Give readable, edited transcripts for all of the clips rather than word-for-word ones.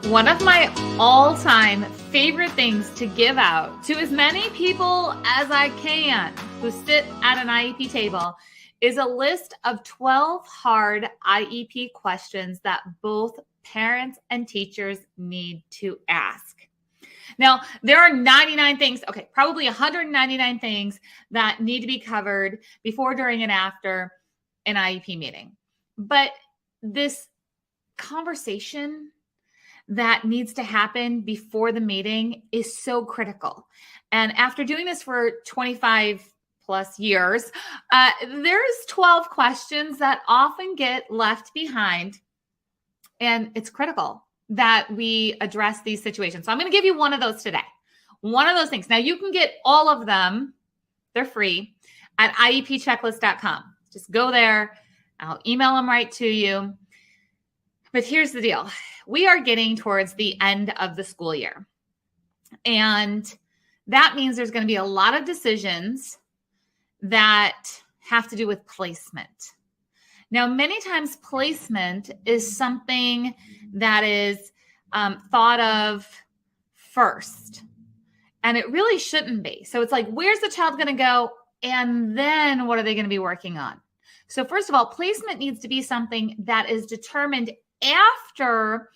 One of my all-time favorite things to give out to as many people as I can who sit at an IEP table is a list of 12 hard IEP questions that both parents and teachers need to ask. Now, there are 99 things, probably 199 things that need to be covered before, during, and after an IEP meeting. But this conversation that needs to happen before the meeting is so critical. And after doing this for 25 plus years, there's 12 questions that often get left behind. And it's critical that we address these situations. So I'm going to give you one of those today. One of those things. Now you can get all of them. They're free at iepchecklist.com. Just go there. I'll email them right to you. But here's the deal. We are getting towards the end of the school year. And that means there's going to be a lot of decisions that have to do with placement. Now, many times placement is something that is thought of first. And it really shouldn't be. So it's like, where's the child going to go? And then what are they going to be working on? So first of all, placement needs to be something that is determined after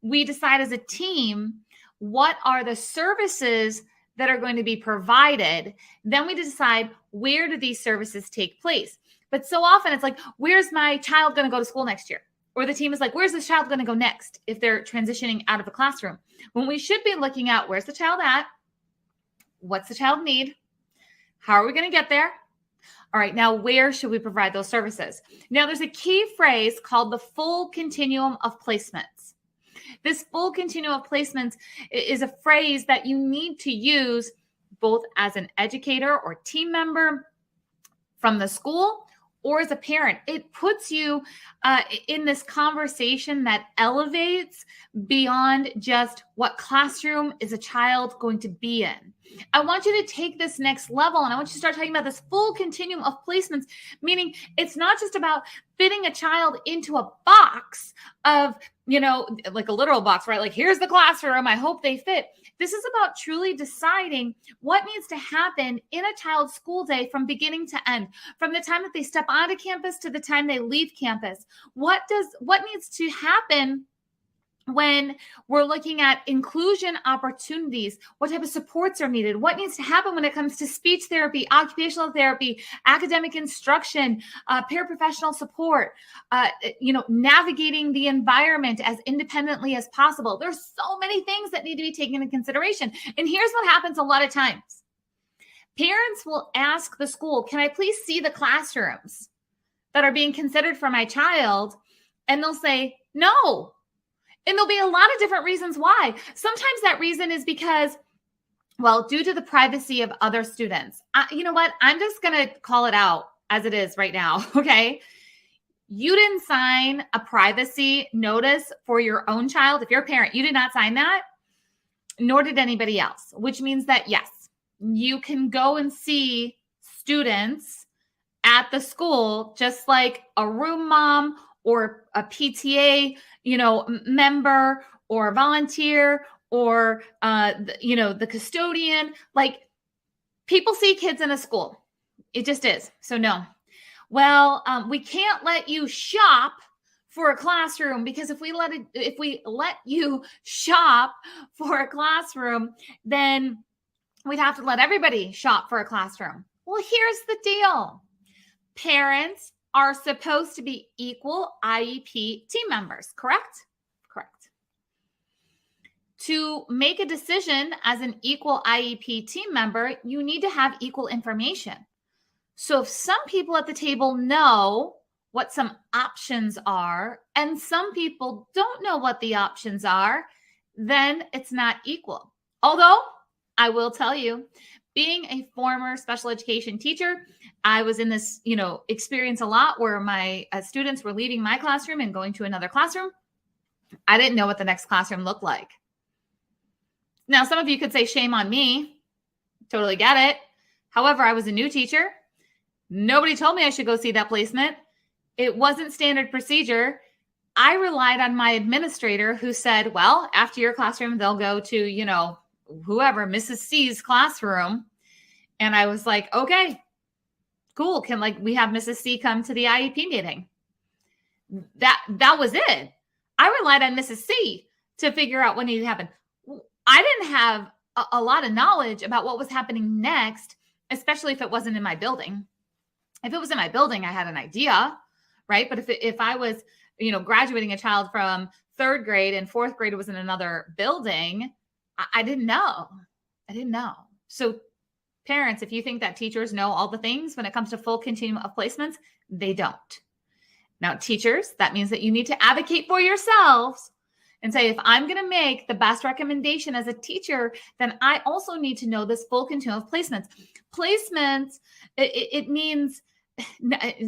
we decide as a team what are the services that are going to be provided. Then we decide, where do these services take place? But so often it's like, where's my child going to go to school next year? Or the team is like, where's this child going to go next if they're transitioning out of a classroom? When we should be looking at, where's the child at? What's the child need? How are we going to get there? All right, now where should we provide those services? Now there's a key phrase called the full continuum of placements. This full continuum of placements is a phrase that you need to use both as an educator or team member from the school or as a parent. It puts you in this conversation that elevates beyond just what classroom is a child going to be in. I want you to take this next level and I want you to start talking about this full continuum of placements, meaning it's not just about fitting a child into a box of, like a literal box, right? Like, here's the classroom. I hope they fit. This is about truly deciding what needs to happen in a child's school day from beginning to end, from the time that they step onto campus to the time they leave campus. What needs to happen when we're looking at inclusion opportunities? What type of supports are needed? What needs to happen when it comes to speech therapy, occupational therapy, academic instruction, paraprofessional support, navigating the environment as independently as possible? There's so many things that need to be taken into consideration. And here's what happens a lot of times. Parents will ask the school, can I please see the classrooms that are being considered for my child? And they'll say, no. And there'll be a lot of different reasons why. Sometimes that reason is because, due to the privacy of other students. You know what? I'm just going to call it out as it is right now, okay? You didn't sign a privacy notice for your own child. If you're a parent, you did not sign that, nor did anybody else, which means that, yes, you can go and see students at the school just like a room mom or a PTA, member or a volunteer or, the custodian. Like, people see kids in a school. It just is. So no. Well, we can't let you shop for a classroom because if we let you shop for a classroom, then we'd have to let everybody shop for a classroom. Well, here's the deal. Parents are supposed to be equal IEP team members, correct? Correct. To make a decision as an equal IEP team member, you need to have equal information. So if some people at the table know what some options are, and some people don't know what the options are, then it's not equal. Although I will tell you, being a former special education teacher, I was in this, experience a lot where my students were leaving my classroom and going to another classroom. I didn't know what the next classroom looked like. Now, some of you could say, shame on me. Totally get it. However, I was a new teacher. Nobody told me I should go see that placement. It wasn't standard procedure. I relied on my administrator who said, well, after your classroom, they'll go to, whoever, Mrs. C's classroom. And I was like, okay, cool. Can we have Mrs. C come to the IEP meeting? That was it. I relied on Mrs. C to figure out what needed to happen. I didn't have a lot of knowledge about what was happening next, especially if it wasn't in my building. If it was in my building, I had an idea, right? But if I was, graduating a child from third grade and fourth grade was in another building, I didn't know. So parents, if you think that teachers know all the things when it comes to full continuum of placements, they don't. Now, teachers, that means that you need to advocate for yourselves and say, if I'm going to make the best recommendation as a teacher, then I also need to know this full continuum of placements. Placements, it means,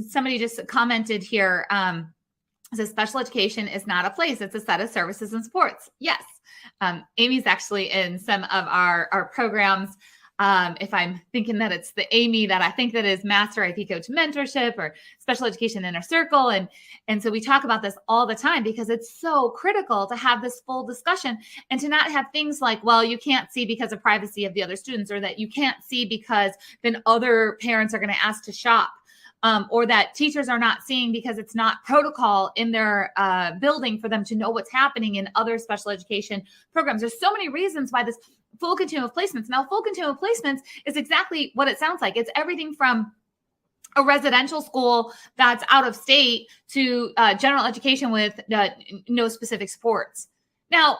somebody just commented here, says special education is not a place, it's a set of services and supports. Yes. Amy's actually in some of our programs. If I'm thinking that it's the Amy that I think that is Master IEP Coach Mentorship or Special Education Inner Circle. And so we talk about this all the time because it's so critical to have this full discussion and to not have things like, well, you can't see because of privacy of the other students, or that you can't see because then other parents are going to ask to shop. Or that teachers are not seeing because it's not protocol in their building for them to know what's happening in other special education programs. There's so many reasons why this full continuum of placements. Now, full continuum of placements is exactly what it sounds like. It's everything from a residential school that's out of state to general education with no specific supports. Now,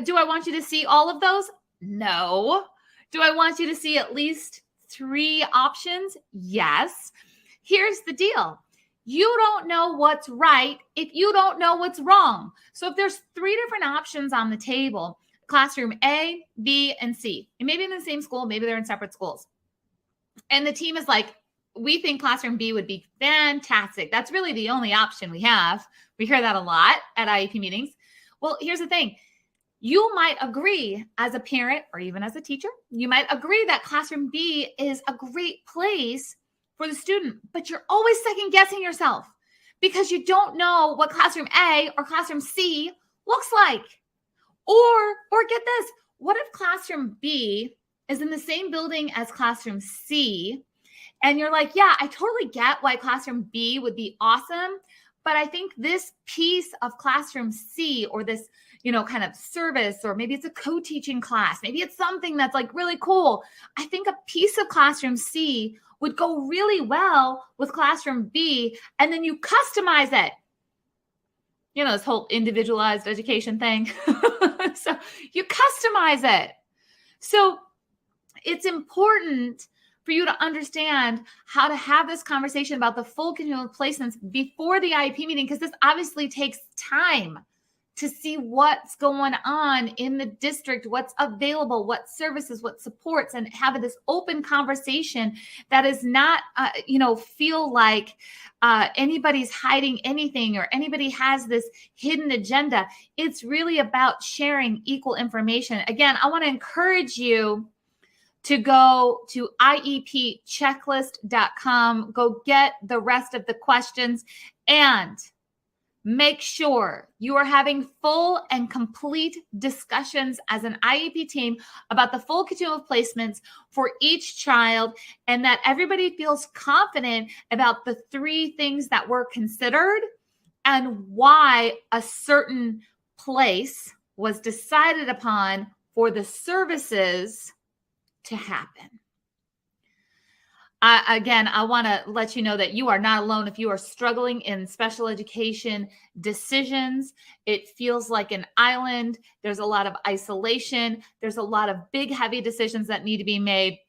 do I want you to see all of those? No. Do I want you to see at least 3 options? Yes. Here's the deal. You don't know what's right if you don't know what's wrong. So if there's 3 different options on the table, classroom A, B, and C, and maybe in the same school, maybe they're in separate schools, and the team is like, we think classroom B would be fantastic. That's really the only option we have. We hear that a lot at IEP meetings. Well, here's the thing. You might agree as a parent or even as a teacher, you might agree that classroom B is a great place for the student, but you're always second guessing yourself because you don't know what classroom A or classroom C looks like. Or get this, what if classroom B is in the same building as classroom C? And you're like, yeah, I totally get why classroom B would be awesome, but I think this piece of classroom C, or this, kind of service, or maybe it's a co-teaching class, maybe it's something that's like really cool. I think a piece of classroom C would go really well with classroom B, and then you customize it. This whole individualized education thing. So you customize it. So it's important for you to understand how to have this conversation about the full continuum of placements before the IEP meeting, because this obviously takes time to see what's going on in the district, what's available, what services, what supports, and have this open conversation that is not, feel like anybody's hiding anything or anybody has this hidden agenda. It's really about sharing equal information. Again, I want to encourage you to go to IEPchecklist.com, go get the rest of the questions, and make sure you are having full and complete discussions as an IEP team about the full continuum of placements for each child, and that everybody feels confident about the 3 things that were considered and why a certain place was decided upon for the services to happen. Again, I want to let you know that you are not alone if you are struggling in special education decisions. It feels like an island. There's a lot of isolation. There's a lot of big, heavy decisions that need to be made.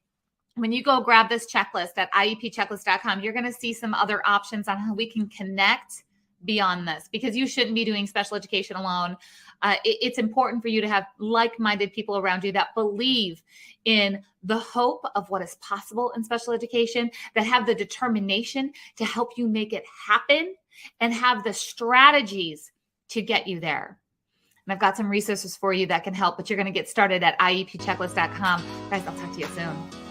When you go grab this checklist at IEPchecklist.com, you're going to see some other options on how we can connect beyond this, because you shouldn't be doing special education alone. It's important for you to have like-minded people around you that believe in the hope of what is possible in special education, that have the determination to help you make it happen, and have the strategies to get you there. And I've got some resources for you that can help, but you're going to get started at IEPchecklist.com. Guys, I'll talk to you soon.